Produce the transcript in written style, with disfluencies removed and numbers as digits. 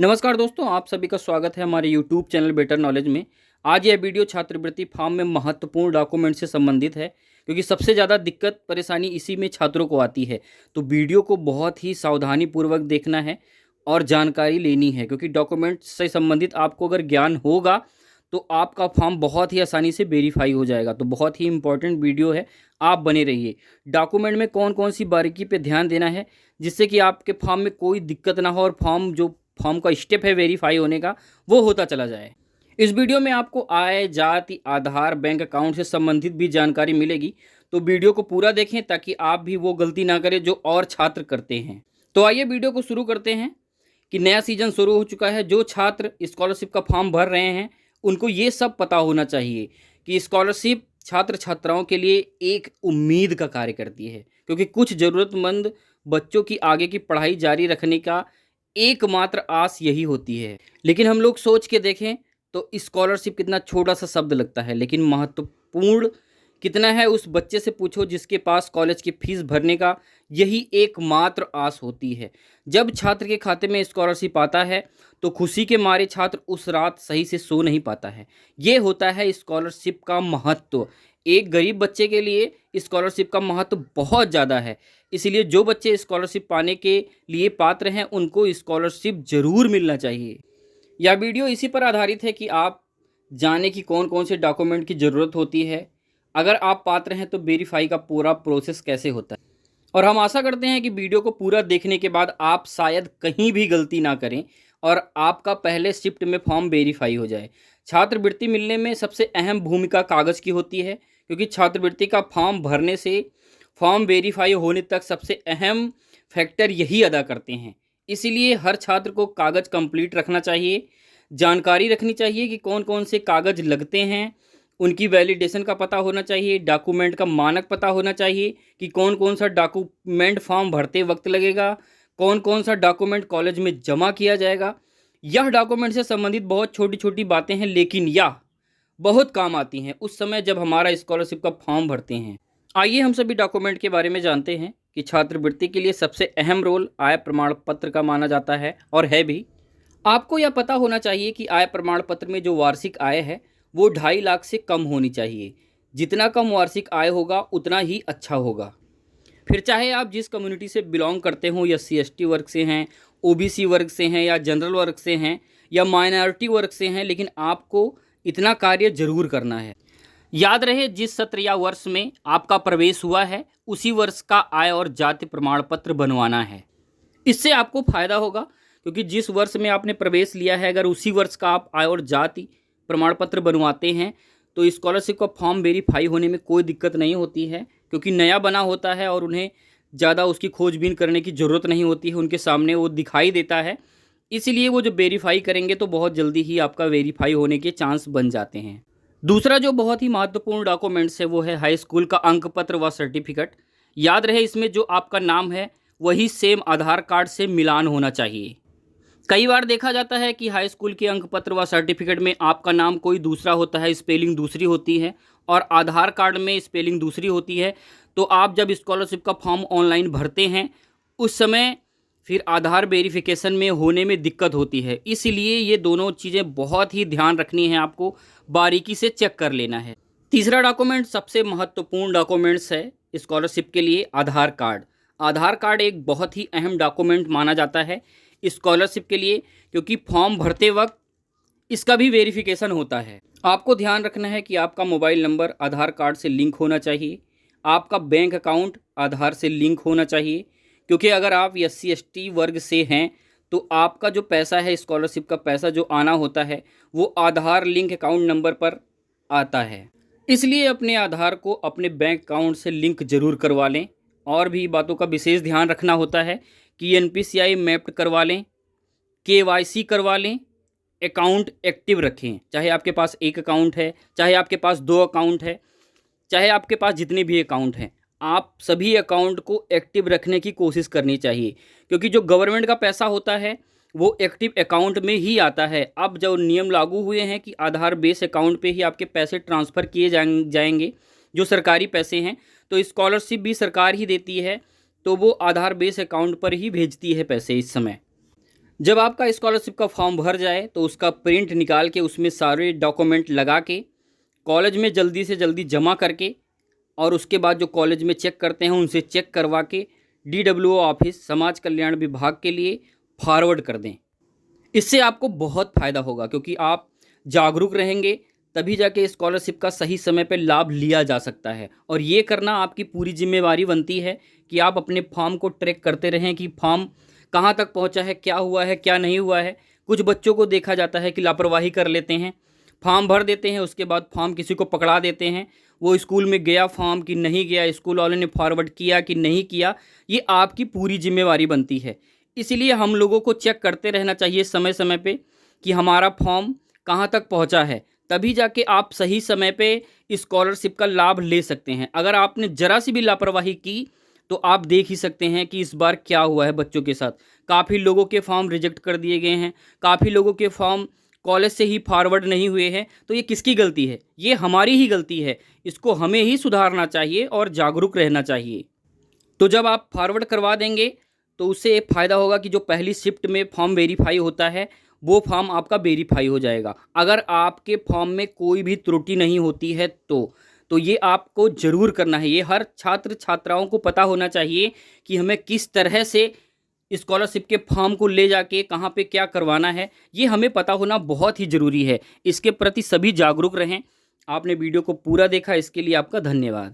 नमस्कार दोस्तों, आप सभी का स्वागत है हमारे यूट्यूब चैनल बेटर नॉलेज में। आज यह वीडियो छात्रवृत्ति फॉर्म में महत्वपूर्ण डॉक्यूमेंट से संबंधित है, क्योंकि सबसे ज़्यादा दिक्कत परेशानी इसी में छात्रों को आती है। तो वीडियो को बहुत ही सावधानीपूर्वक देखना है और जानकारी लेनी है, क्योंकि डॉक्यूमेंट से संबंधित आपको अगर ज्ञान होगा तो आपका फॉर्म बहुत ही आसानी से वेरीफाई हो जाएगा। तो बहुत ही इंपॉर्टेंट वीडियो है, आप बने रहिए। डॉक्यूमेंट में कौन कौन सी बारीकी पे ध्यान देना है, जिससे कि आपके फॉर्म में कोई दिक्कत ना हो और फॉर्म का स्टेप है वेरीफाई होने का, वो होता चला जाए। इस वीडियो में आपको आय, जाति, आधार, बैंक अकाउंट से संबंधित भी जानकारी मिलेगी। तो वीडियो को पूरा देखें ताकि आप भी वो गलती ना करें जो और छात्र करते हैं। तो आइए वीडियो को शुरू करते हैं कि नया सीजन शुरू हो चुका है। जो छात्र स्कॉलरशिप का फॉर्म भर रहे हैं उनको ये सब पता होना चाहिए कि स्कॉलरशिप छात्र छात्राओं के लिए एक उम्मीद का कार्य करती है, क्योंकि कुछ ज़रूरतमंद बच्चों की आगे की पढ़ाई जारी रखने का एकमात्र आस यही होती है। लेकिन हम लोग सोच के देखें तो स्कॉलरशिप कितना छोटा सा शब्द लगता है, लेकिन महत्वपूर्ण कितना है उस बच्चे से पूछो जिसके पास कॉलेज की फीस भरने का यही एकमात्र आस होती है। जब छात्र के खाते में स्कॉलरशिप आता है तो खुशी के मारे छात्र उस रात सही से सो नहीं पाता है। ये होता है स्कॉलरशिप का महत्व। एक गरीब बच्चे के लिए स्कॉलरशिप का महत्व बहुत ज़्यादा है। इसलिए जो बच्चे स्कॉलरशिप पाने के लिए पात्र हैं उनको स्कॉलरशिप ज़रूर मिलना चाहिए। यह वीडियो इसी पर आधारित है कि आप जाने कि कौन कौन से डॉक्यूमेंट की ज़रूरत होती है, अगर आप पात्र हैं तो वेरीफाई का पूरा प्रोसेस कैसे होता है। और हम आशा करते हैं कि वीडियो को पूरा देखने के बाद आप शायद कहीं भी गलती ना करें और आपका पहले शिफ्ट में फॉर्म वेरीफाई हो जाए। छात्रवृत्ति मिलने में सबसे अहम भूमिका कागज़ की होती है, क्योंकि छात्रवृत्ति का फॉर्म भरने से फॉर्म वेरीफाई होने तक सबसे अहम फैक्टर यही अदा करते हैं। इसीलिए हर छात्र को कागज़ कंप्लीट रखना चाहिए, जानकारी रखनी चाहिए कि कौन कौन से कागज़ लगते हैं, उनकी वैलिडेशन का पता होना चाहिए, डॉक्यूमेंट का मानक पता होना चाहिए कि कौन कौन सा डॉक्यूमेंट फॉर्म भरते वक्त लगेगा, कौन कौन सा डॉक्यूमेंट कॉलेज में जमा किया जाएगा। यह डॉक्यूमेंट से संबंधित बहुत छोटी छोटी बातें हैं, लेकिन यह बहुत काम आती हैं उस समय जब हमारा स्कॉलरशिप का फॉर्म भरते हैं। आइए हम सभी डॉक्यूमेंट के बारे में जानते हैं कि छात्रवृत्ति के लिए सबसे अहम रोल आय प्रमाण पत्र का माना जाता है, और है भी। आपको यह पता होना चाहिए कि आय प्रमाण पत्र में जो वार्षिक आय है वो 2.5 लाख से कम होनी चाहिए। जितना कम वार्षिक आय होगा उतना ही अच्छा होगा। फिर चाहे आप जिस कम्युनिटी से बिलोंग करते हो, या SC/ST वर्ग से हैं, OBC वर्ग से हैं, या जनरल वर्ग से हैं, या माइनॉरिटी वर्ग से हैं, लेकिन आपको इतना कार्य जरूर करना है। याद रहे, जिस सत्र या वर्ष में आपका प्रवेश हुआ है उसी वर्ष का आय और जाति प्रमाण पत्र बनवाना है। इससे आपको फायदा होगा, क्योंकि जिस वर्ष में आपने प्रवेश लिया है अगर उसी वर्ष का आप आय और जाति प्रमाण पत्र बनवाते हैं तो स्कॉलरशिप का फॉर्म वेरीफाई होने में कोई दिक्कत नहीं होती है, क्योंकि नया बना होता है और उन्हें ज़्यादा उसकी खोजबीन करने की ज़रूरत नहीं होती है, उनके सामने वो दिखाई देता है। इसीलिए वो जो वेरीफाई करेंगे तो बहुत जल्दी ही आपका वेरीफाई होने के चांस बन जाते हैं। दूसरा जो बहुत ही महत्वपूर्ण डॉक्यूमेंट्स है वो है हाई स्कूल का अंक पत्र व सर्टिफिकेट। याद रहे, इसमें जो आपका नाम है वही सेम आधार कार्ड से मिलान होना चाहिए। कई बार देखा जाता है कि हाई स्कूल के अंक पत्र व सर्टिफिकेट में आपका नाम कोई दूसरा होता है, स्पेलिंग दूसरी होती है, और आधार कार्ड में स्पेलिंग दूसरी होती है। तो आप जब स्कॉलरशिप का फॉर्म ऑनलाइन भरते हैं उस समय फिर आधार वेरिफिकेशन में होने में दिक्कत होती है। इसलिए ये दोनों चीज़ें बहुत ही ध्यान रखनी है, आपको बारीकी से चेक कर लेना है। तीसरा डॉक्यूमेंट सबसे महत्वपूर्ण डॉक्यूमेंट्स है स्कॉलरशिप के लिए आधार कार्ड। आधार कार्ड एक बहुत ही अहम डॉक्यूमेंट माना जाता है स्कॉलरशिप के लिए, क्योंकि फॉर्म भरते वक्त इसका भी वेरिफिकेशन होता है। आपको ध्यान रखना है कि आपका मोबाइल नंबर आधार कार्ड से लिंक होना चाहिए, आपका बैंक अकाउंट आधार से लिंक होना चाहिए, क्योंकि अगर आप SC/ST वर्ग से हैं तो आपका जो पैसा है, स्कॉलरशिप का पैसा जो आना होता है वो आधार लिंक अकाउंट नंबर पर आता है। इसलिए अपने आधार को अपने बैंक अकाउंट से लिंक जरूर करवा लें। और भी बातों का विशेष ध्यान रखना होता है कि NPCI मैप्ड करवा लें, KYC करवा लें, अकाउंट एक्टिव रखें। चाहे आपके पास एक अकाउंट है, चाहे आपके पास 2 अकाउंट है, चाहे आपके पास जितने भी अकाउंट हैं, आप सभी अकाउंट को एक्टिव रखने की कोशिश करनी चाहिए, क्योंकि जो गवर्नमेंट का पैसा होता है वो एक्टिव अकाउंट में ही आता है। अब जो नियम लागू हुए हैं कि आधार बेस अकाउंट पे ही आपके पैसे ट्रांसफ़र किए जाएंगे जो सरकारी पैसे हैं, तो स्कॉलरशिप भी सरकार ही देती है, तो वो आधार बेस अकाउंट पर ही भेजती है पैसे इस समय। जब आपका स्कॉलरशिप का फॉर्म भर जाए तो उसका प्रिंट निकाल के उसमें सारे डॉक्यूमेंट लगा के कॉलेज में जल्दी से जल्दी जमा करके और उसके बाद जो कॉलेज में चेक करते हैं उनसे चेक करवा के DWO ऑफिस समाज कल्याण विभाग के लिए फॉरवर्ड कर दें। इससे आपको बहुत फ़ायदा होगा क्योंकि आप जागरूक रहेंगे, तभी जाके स्कॉलरशिप का सही समय पर लाभ लिया जा सकता है। और ये करना आपकी पूरी जिम्मेवारी बनती है कि आप अपने फॉर्म को ट्रैक करते रहें कि फॉर्म कहाँ तक पहुँचा है, क्या हुआ है, क्या नहीं हुआ है। कुछ बच्चों को देखा जाता है कि लापरवाही कर लेते हैं, फॉर्म भर देते हैं, उसके बाद फॉर्म किसी को पकड़ा देते हैं, वो स्कूल में गया फॉर्म कि नहीं गया, स्कूल वालों ने फॉरवर्ड किया कि नहीं किया, ये आपकी पूरी जिम्मेवारी बनती है। इसीलिए हम लोगों को चेक करते रहना चाहिए समय समय पे कि हमारा फॉर्म कहाँ तक पहुँचा है, तभी जाके आप सही समय पे स्कॉलरशिप का लाभ ले सकते हैं। अगर आपने ज़रा सी भी लापरवाही की तो आप देख ही सकते हैं कि इस बार क्या हुआ है बच्चों के साथ। काफ़ी लोगों के फॉर्म रिजेक्ट कर दिए गए हैं, काफ़ी लोगों के फॉर्म कॉलेज से ही फॉरवर्ड नहीं हुए हैं। तो ये किसकी गलती है? ये हमारी ही गलती है। इसको हमें ही सुधारना चाहिए और जागरूक रहना चाहिए। तो जब आप फॉरवर्ड करवा देंगे तो उससे एक फ़ायदा होगा कि जो पहली शिफ्ट में फॉर्म वेरीफाई होता है वो फॉर्म आपका वेरीफाई हो जाएगा। अगर आपके फॉर्म में कोई भी त्रुटि नहीं होती है तो ये आपको ज़रूर करना है। ये हर छात्र छात्राओं को पता होना चाहिए कि हमें किस तरह से स्कॉलरशिप के फॉर्म को ले जाके कहाँ पे क्या करवाना है, ये हमें पता होना बहुत ही ज़रूरी है। इसके प्रति सभी जागरूक रहें। आपने वीडियो को पूरा देखा, इसके लिए आपका धन्यवाद।